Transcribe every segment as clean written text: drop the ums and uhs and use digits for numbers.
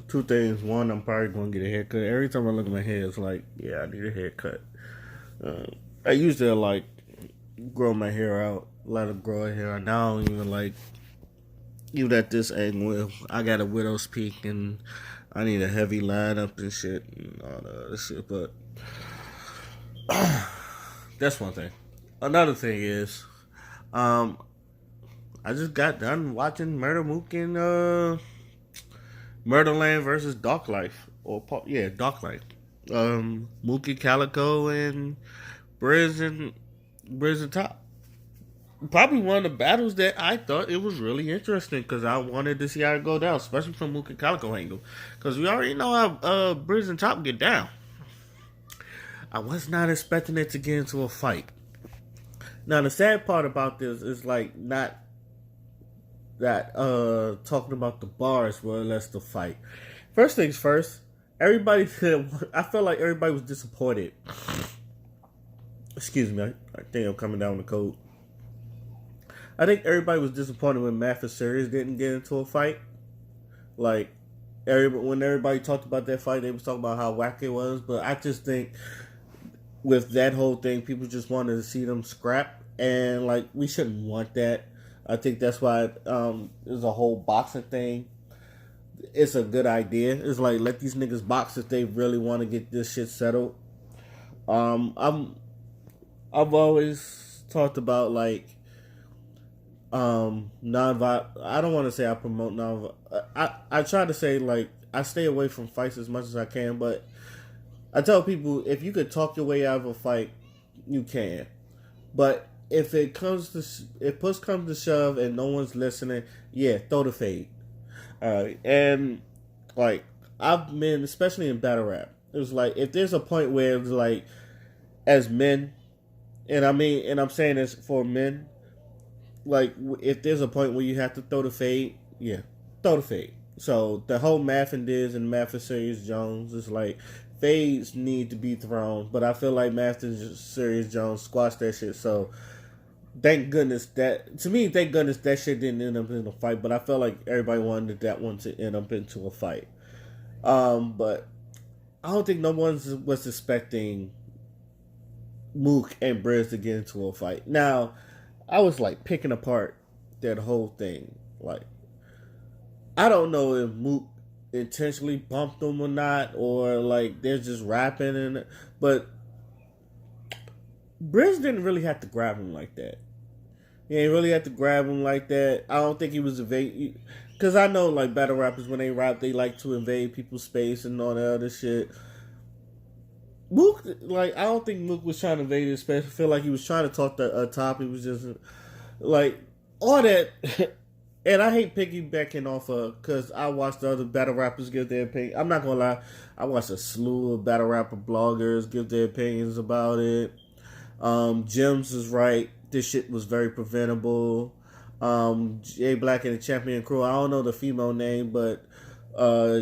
two things. One, I'm probably going to get a haircut. Every time I look at my hair, it's like, yeah, I need a haircut. Uh, I used to like grow my hair out, let it grow a hair out. Now I don't even like, even at this angle, I got a widow's peak and I need a heavy line up and shit and all the other shit. But that's one thing. Another thing is, um, I just got done watching Murder Mook and Murderland versus Dark Life, or yeah, Dark Life. Mookie Calico and Brizz and Brizz and Top. Probably one of the battles that I thought it was really interesting because I wanted to see how it go down, especially from Mookie Calico angle, because we already know how Brizz and Top get down. I was not expecting it to get into a fight. Now the sad part about this is like not that talking about the bars, well, less the fight. First things first, everybody said I felt like everybody was disappointed. Excuse me, I think I'm coming down with the cold. I think everybody was disappointed when Math and Sirius didn't get into a fight. Like when everybody talked about that fight, they was talking about how whack it was. But I just think with that whole thing, people just wanted to see them scrap, and like we shouldn't want that. I think that's why there's a whole boxing thing. It's a good idea. It's like let these niggas box if they really want to get this shit settled. I've always talked about like non-violent. I don't want to say I promote non. I try to say like I stay away from fights as much as I can, but I tell people if you could talk your way out of a fight, you can. But if push comes to shove and no one's listening, yeah, throw the fade. And like I've been, especially in battle rap, it was like if there's a point where it's like as men, and I'm saying this for men, like if there's a point where you have to throw the fade, yeah, throw the fade. So the whole Math and Diz and Math and Sirius Jones is like fades need to be thrown, but I feel like Math and Sirius Jones squashed that shit. So thank goodness that shit didn't end up in a fight. But I felt like everybody wanted that one to end up into a fight. But I don't think no one was expecting Mook and Brizz to get into a fight. Now I was like picking apart that whole thing. Like I don't know if Mook intentionally bumped them or not, or like they're just rapping but Brizz didn't really have to grab him like that. He ain't really had to grab him like that. I don't think he was evading. Because I know, like, battle rappers, when they rap, they like to invade people's space and all that other shit. Mook, like, I don't think Mook was trying to invade his space. I feel like he was trying to talk to Top. He was just, like, all that. And I hate piggybacking off of, because I watched the other battle rappers give their opinion. I'm not going to lie. I watched a slew of battle rapper bloggers give their opinions about it. Jims is right. This shit was very preventable. Jay Black and the Champion Crew. I don't know the female name, but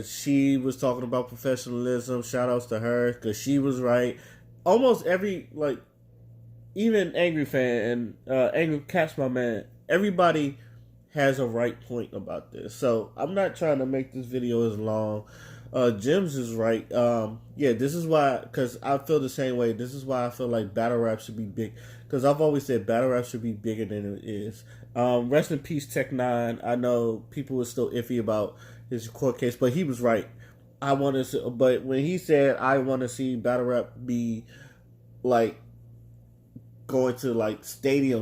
she was talking about professionalism. Shout outs to her because she was right. Almost every like, even Angry Fan and Angry Cat's my man. Everybody has a right point about this. So I'm not trying to make this video as long. Jims is right. Yeah, this is why, because I feel the same way. This is why I feel like battle rap should be big. Because I've always said battle rap should be bigger than it is. Rest in peace, Tech Nine. I know people were still iffy about his court case, but he was right. But when he said I want to see battle rap be like going to like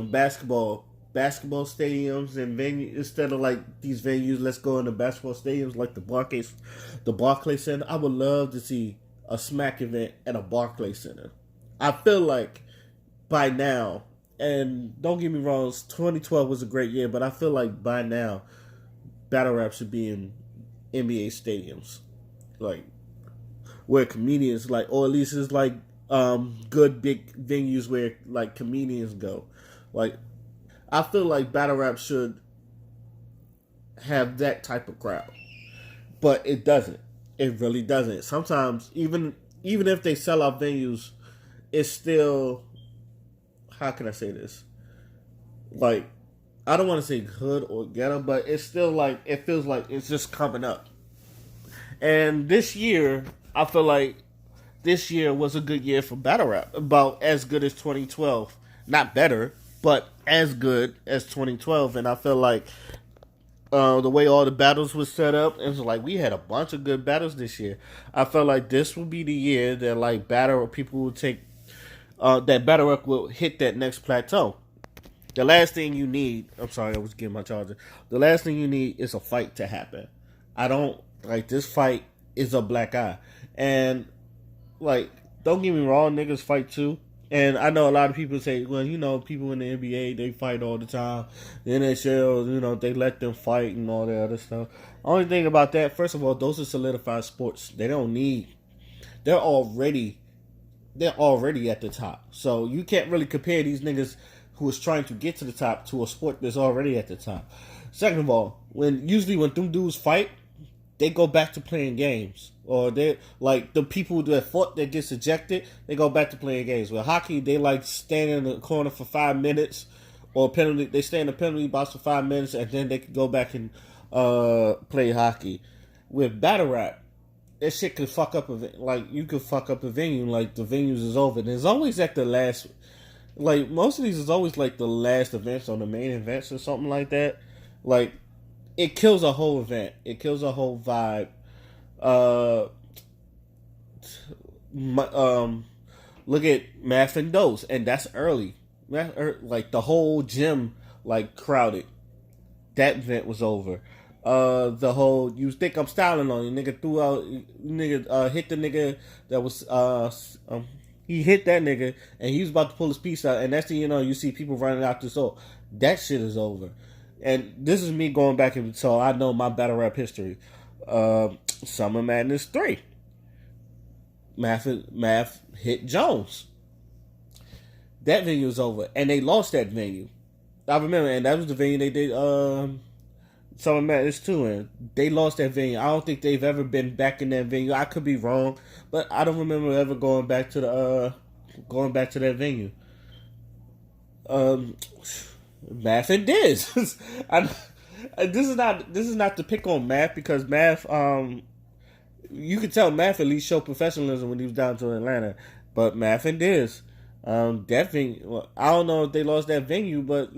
basketball stadiums and venues instead of like these venues. Let's go into basketball stadiums like the Barclays Center. I would love to see a smack event at a Barclays Center. I feel like by now, and don't get me wrong, 2012 was a great year, but I feel like by now, battle rap should be in NBA stadiums, like where comedians like, or at least it's like good big venues where like comedians go. Like I feel like battle rap should have that type of crowd, but it doesn't. It really doesn't. Sometimes even if they sell out venues, it's still, how can I say this? Like, I don't want to say hood or ghetto, but it's still like, it feels like it's just coming up. And this year, I feel like this year was a good year for battle rap. About as good as 2012. Not better, but as good as 2012. And I feel like the way all the battles was set up, it was like we had a bunch of good battles this year. I felt like this will be the year that like battle people will take that battle rap will hit that next plateau. The last thing you need, I'm sorry, I was getting my charger. The last thing you need is a fight to happen. I don't like this fight is a black eye. And like, don't get me wrong, niggas fight too. And I know a lot of people say, well, people in the NBA, they fight all the time. The NHL, they let them fight and all that other stuff. Only thing about that, first of all, those are solidified sports. They don't need, they're already, they're already at the top. So you can't really compare these niggas who is trying to get to the top to a sport that's already at the top. Second of all, usually when them dudes fight, they go back to playing games. Or they like the people that fought that gets ejected, they go back to playing games. With hockey, they like stand in the corner for 5 minutes, or penalty. They stay in the penalty box for 5 minutes, and then they can go back and play hockey. With battle rap, that shit could fuck up you could fuck up a venue. Like the venues is over. And it's always at the last. Like most of these is always like the last events on the main events or something like that. Like it kills a whole event. It kills a whole vibe. Look at Math and Dose, and that's early. Like the whole gym like crowded. That event was over. The whole you think I'm styling on you, nigga threw out hit the nigga that was he hit that nigga and he was about to pull his piece out, and next thing you see people running out the door. That shit is over. And this is me going back and so I know my battle rap history. Summer Madness 3. Math hit Jones. That venue was over. And they lost that venue. I remember, and that was the venue they did Summer Madness 2 in. They lost that venue. I don't think they've ever been back in that venue. I could be wrong, but I don't remember ever going back to that venue. Math and Diz. This is not to pick on Math because Math you could tell Math at least showed professionalism when he was down to Atlanta, but Math and Diz that venue, well, I don't know if they lost that venue, but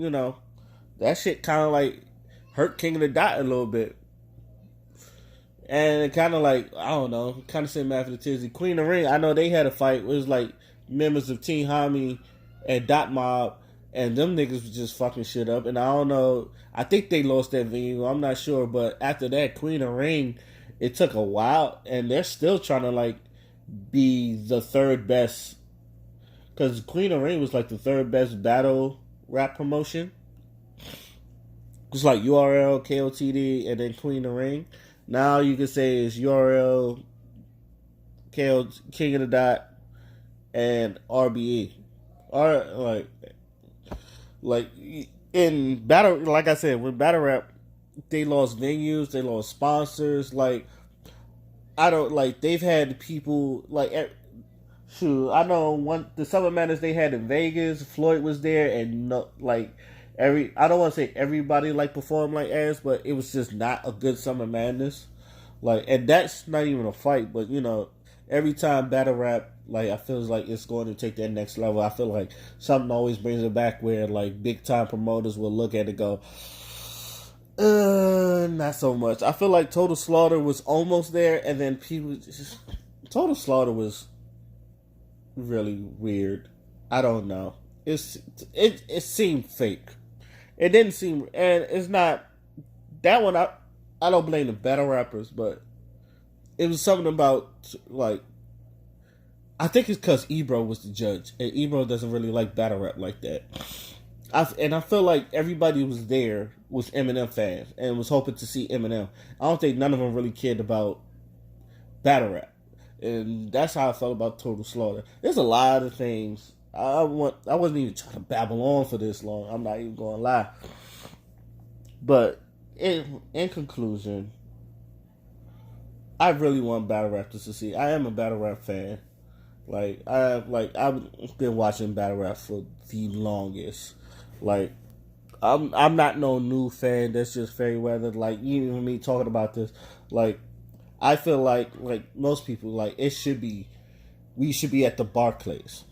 that shit kind of like hurt King of the Dot a little bit, and it kind of like I don't know, kind of sent Math to Tizzy. Queen of the Ring, I know they had a fight. It was like members of Team Hami and Dot Mob. And them niggas was just fucking shit up. And I don't know. I think they lost that venue. I'm not sure. But after that, Queen of Ring, it took a while. And they're still trying to, like, be the third best. Because Queen of Ring was, like, the third best battle rap promotion. It's like URL, KOTD, and then Queen of Ring. Now you can say it's URL, King of the Dot, and RBE. Or, like in battle, like I said, with battle rap, they lost venues, they lost sponsors. Like I don't like they've had people like shoot. I know the Summer Madness they had in Vegas. Floyd was there, and no, like I don't want to say everybody like performed like ass, but it was just not a good Summer Madness. Like, and that's not even a fight, but every time battle rap, like, I feel like it's going to take that next level. I feel like something always brings it back where, like, big-time promoters will look at it and go, not so much. I feel like Total Slaughter was almost there, and then Total Slaughter was really weird. I don't know. It seemed fake. It didn't seem, and it's not, that one, I don't blame the battle rappers, but it was something about, like, I think it's because Ebro was the judge, and Ebro doesn't really like battle rap like that. I feel like everybody was there was Eminem fans and was hoping to see Eminem. I don't think none of them really cared about battle rap, and that's how I felt about Total Slaughter. There's a lot of things I wasn't even trying to babble on for this long. I'm not even going to lie, but in conclusion, I really want battle rap to succeed. I am a battle rap fan. I've been watching battle rap for the longest. Like, I'm not no new fan. That's just Fairweather. Like, even me talking about this, like, I feel like most people, like it should be, we should be at the Barclays,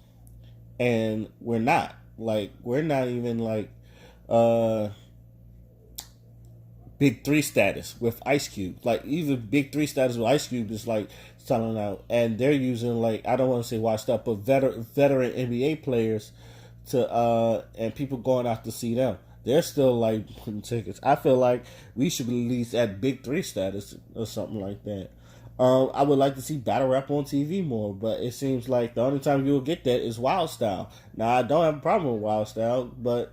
and we're not. Like we're not even like uh Big Three status with Ice Cube. Like even Big Three status with Ice Cube is like selling out, and they're using like I don't want to say washed up, but veteran NBA players to and people going out to see them. They're still like putting tickets. I feel like we should be at least at Big Three status or something like that. I would like to see battle rap on TV more, but it seems like the only time you'll get that is Wild Style. Now I don't have a problem with Wild Style, but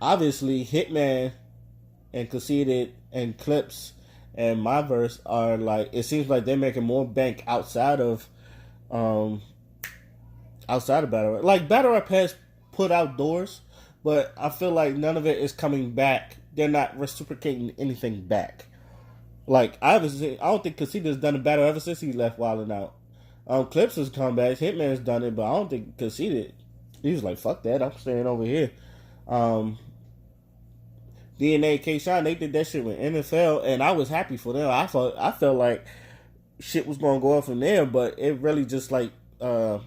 obviously Hitman and Conceited and Clips and My Verse are like, it seems like they're making more bank um outside of battle rap. Like battle rap has put out doors, but I feel like none of it is coming back. They're not reciprocating anything back. Like I don't think Conceited has done a battle ever since he left Wild 'N Out. Clips has come back, Hitman's done it, but I don't think Conceited. He was like, fuck that, I'm staying over here. Um, DNA, K-Shine, they did that shit with NFL, and I was happy for them. I felt like shit was gonna go up from there, but it really just like I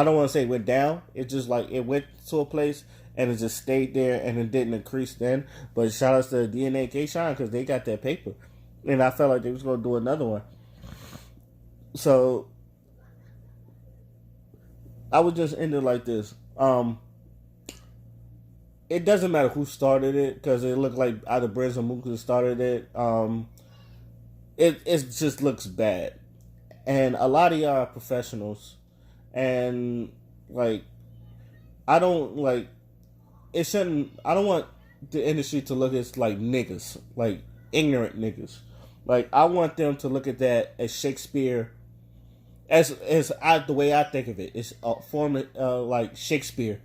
don't want to say it went down. It just like it went to a place and it just stayed there and it didn't increase then. But shout out to DNA, K-Shine because they got that paper, and I felt like they was gonna do another one. So I would just end it like this. It doesn't matter who started it because it looked like either Brizz or Mook started it. It just looks bad, and a lot of y'all are professionals, and like I don't like it shouldn't. I don't want the industry to look at like niggas, like ignorant niggas. Like I want them to look at that as Shakespeare, the way I think of it. It's a form of like Shakespeare.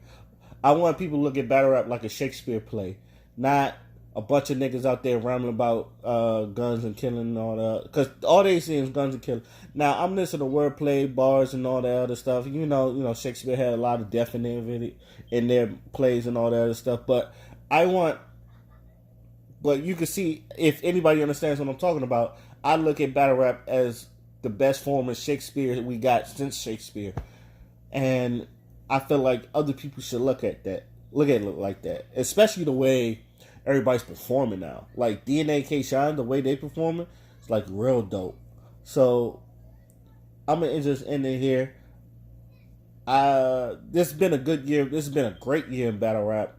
I want people to look at battle rap like a Shakespeare play, not a bunch of niggas out there rambling about guns and killing and all that. Because all they see is guns and killing. Now I'm listening to wordplay, bars, and all that other stuff. You know, Shakespeare had a lot of depth in their plays and all that other stuff. But you can see if anybody understands what I'm talking about. I look at battle rap as the best form of Shakespeare we got since Shakespeare, and I feel like other people should look at it like that, especially the way everybody's performing now. Like DNA, K-Shine, the way they performing, it's like real dope. So I'm gonna just end it here. This has been a good year. This has been a great year in battle rap.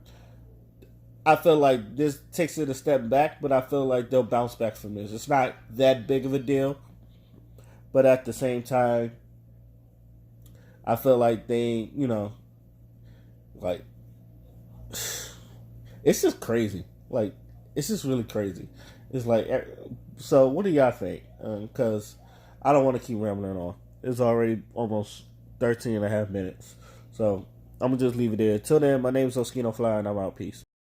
I feel like this takes it a step back, but I feel like they'll bounce back from this. It's not that big of a deal, but at the same time, I feel like they, like, it's just crazy. Like, it's just really crazy. It's like, so what do y'all think? Because I don't want to keep rambling on. It's already almost 13 and a half minutes. So I'm going to just leave it there. Till then, my name is Oskino Fly, and I'm out. Peace.